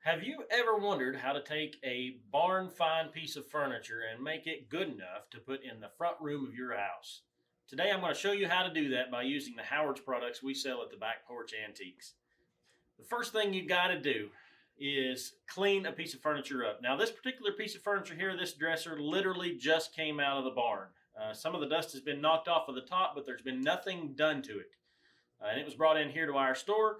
Have you ever wondered how to take a barn find piece of furniture and make it good enough to put in the front room of your house? Today I'm going to show you how to do that by using the Howard's products we sell at the Back Porch Antiques. The first thing you got to do is clean a piece of furniture up. Now this particular piece of furniture here, this dresser, literally just came out of the barn. Some of the dust has been knocked off of the top, but there's been nothing done to it. And it was brought in here to our store.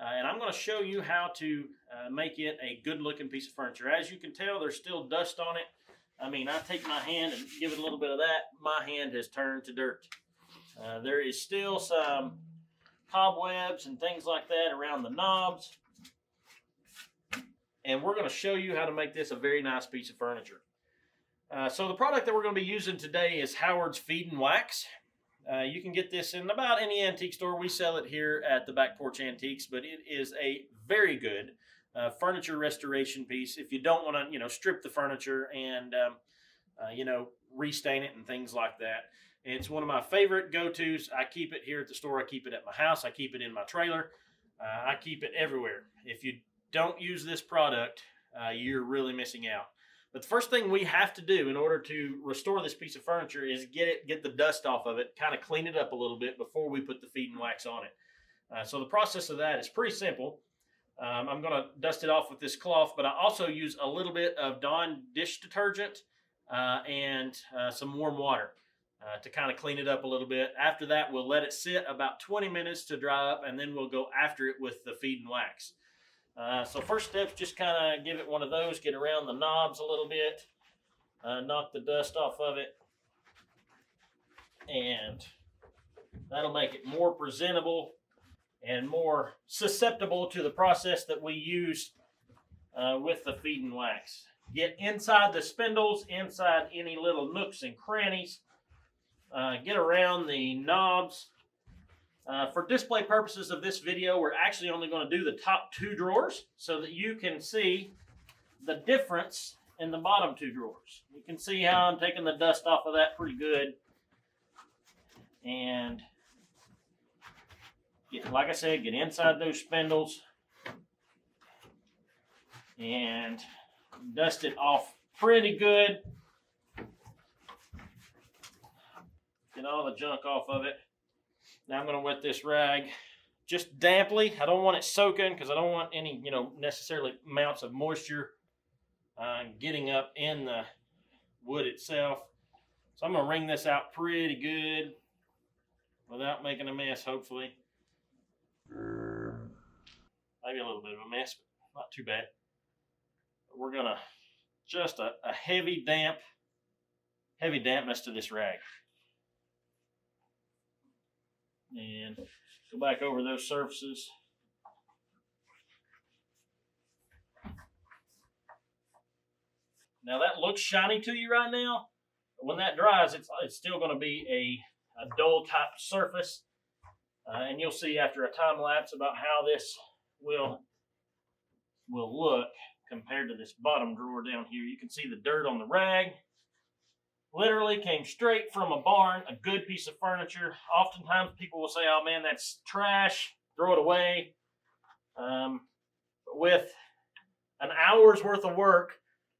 And I'm going to show you how to make it a good looking piece of furniture. As you can tell, there's still dust on it. I mean, I take my hand and give it a little bit of that, my hand has turned to dirt. There is still some cobwebs and things like that around the knobs. And we're going to show you how to make this a very nice piece of furniture. So the product that we're going to be using today is Howard's Feed and Wax. You can get this in about any antique store. We sell it here at the Back Porch Antiques, but it is a very good furniture restoration piece. If you don't want to, strip the furniture and, restain it and things like that. It's one of my favorite go-tos. I keep it here at the store. I keep it at my house. I keep it in my trailer. I keep it everywhere. If you don't use this product, you're really missing out. But the first thing we have to do in order to restore this piece of furniture is get the dust off of it, kind of clean it up a little bit before we put the feed and wax on it. So the process of that is pretty simple. I'm going to dust it off with this cloth, but I also use a little bit of Dawn dish detergent and some warm water to kind of clean it up a little bit. After that, we'll let it sit about 20 minutes to dry up, and then we'll go after it with the feed and wax. So first step, just kind of give it one of those, get around the knobs a little bit, knock the dust off of it, and that'll make it more presentable and more susceptible to the process that we use with the feed and wax. Get inside the spindles, inside any little nooks and crannies, get around the knobs. For display purposes of this video, we're actually only going to do the top two drawers so that you can see the difference in the bottom two drawers. You can see how I'm taking the dust off of that pretty good. And like I said, get inside those spindles and dust it off pretty good. Get all the junk off of it. Now I'm going to wet this rag just damply. I don't want it soaking because I don't want any, necessarily amounts of moisture getting up in the wood itself. So I'm going to wring this out pretty good without making a mess, hopefully. Maybe a little bit of a mess, but not too bad. But we're going to just a heavy dampness to this rag. And go back over those surfaces. Now that looks shiny to you right now, but when that dries, it's still going to be a dull type surface. And you'll see after a time lapse about how this will look compared to this bottom drawer down here. You can see the dirt on the rag. Literally came straight from a barn, a good piece of furniture. Oftentimes people will say, oh man, that's trash, throw it away. But with an hour's worth of work,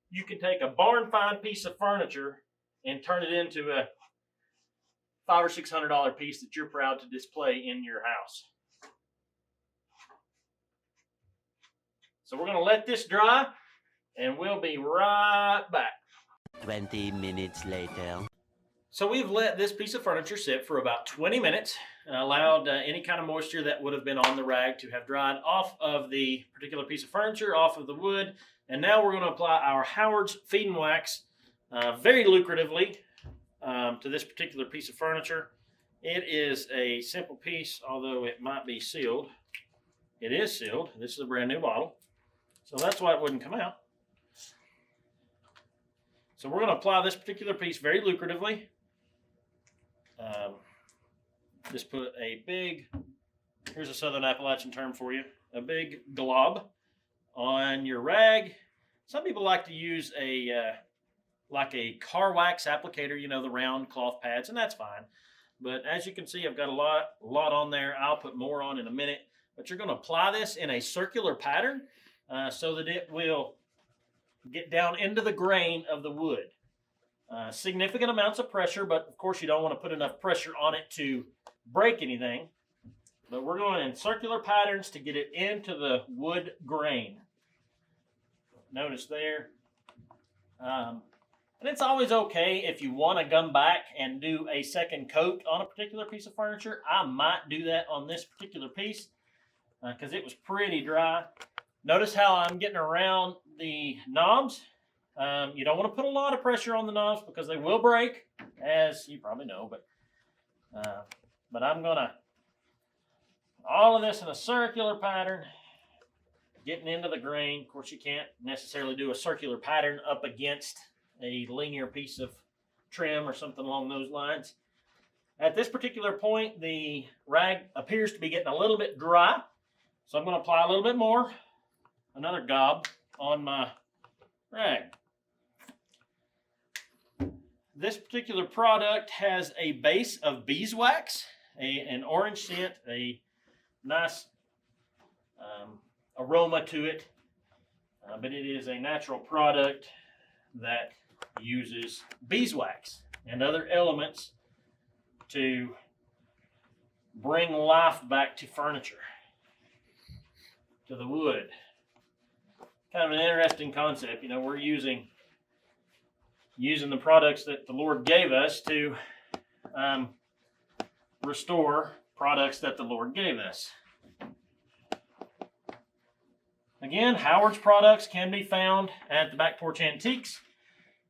you can take a barn find piece of furniture and turn it into a $500 or $600 piece that you're proud to display in your house. So we're going to let this dry and we'll be right back. 20 minutes later. So we've let this piece of furniture sit for about 20 minutes, allowed any kind of moisture that would have been on the rag to have dried off of the particular piece of furniture, off of the wood. And now we're going to apply our Howard's Feed and Wax very lucratively to this particular piece of furniture. It is a simple piece, although it might be sealed. It is sealed. This is a brand new bottle. So that's why it wouldn't come out. So we're going to apply this particular piece very lucratively. Just put a big, here's a Southern Appalachian term for you, a big glob on your rag. Some people like to use like a car wax applicator, the round cloth pads, and that's fine. But as you can see, I've got a lot on there. I'll put more on in a minute. But you're going to apply this in a circular pattern. so that it will get down into the grain of the wood. Significant amounts of pressure, but of course you don't want to put enough pressure on it to break anything. But we're going in circular patterns to get it into the wood grain. Notice there. And it's always okay if you want to come back and do a second coat on a particular piece of furniture. I might do that on this particular piece because it was pretty dry. Notice how I'm getting around the knobs. You don't want to put a lot of pressure on the knobs because they will break, as you probably know. But I'm going to all of this in a circular pattern, getting into the grain. Of course, you can't necessarily do a circular pattern up against a linear piece of trim or something along those lines. At this particular point, the rag appears to be getting a little bit dry, so I'm going to apply a little bit more, another gob on my rag. This particular product has a base of beeswax, an orange scent, a nice aroma to it, but it is a natural product that uses beeswax and other elements to bring life back to furniture, to the wood. Kind of an interesting concept. You know, we're using the products that the Lord gave us to restore products that the Lord gave us. Again, Howard's products can be found at the Back Porch Antiques.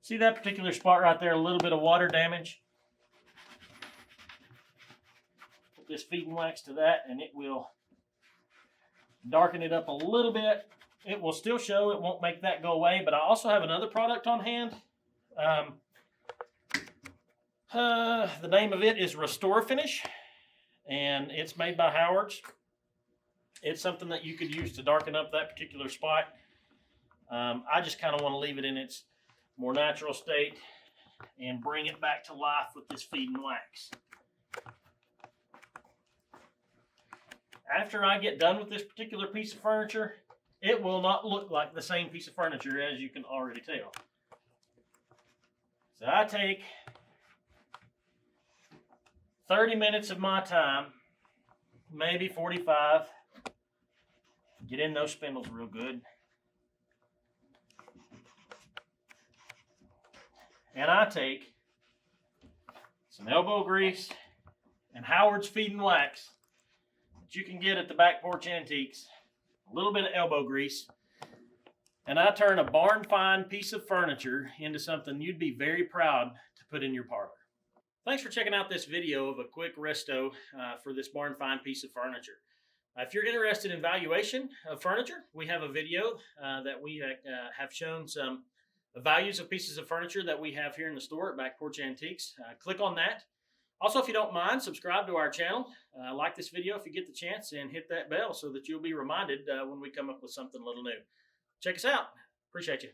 See that particular spot right there, a little bit of water damage? Put this feeding wax to that and it will darken it up a little bit. It will still show, it won't make that go away, but I also have another product on hand. The name of it is Restore Finish, and it's made by Howard's. It's something that you could use to darken up that particular spot. I just kind of want to leave it in its more natural state and bring it back to life with this feeding wax. After I get done with this particular piece of furniture, it will not look like the same piece of furniture, as you can already tell. So I take 30 minutes of my time, maybe 45, get in those spindles real good. And I take some elbow grease and Howard's feeding wax that you can get at the Back Porch Antiques, a little bit of elbow grease, and I turn a barn find piece of furniture into something you'd be very proud to put in your parlor. Thanks for checking out this video of a quick resto for this barn find piece of furniture. If you're interested in valuation of furniture, we have a video that we have shown some values of pieces of furniture that we have here in the store at Back Porch Antiques. Click on that. Also, if you don't mind, subscribe to our channel. Like this video if you get the chance, and hit that bell so that you'll be reminded when we come up with something a little new. Check us out. Appreciate you.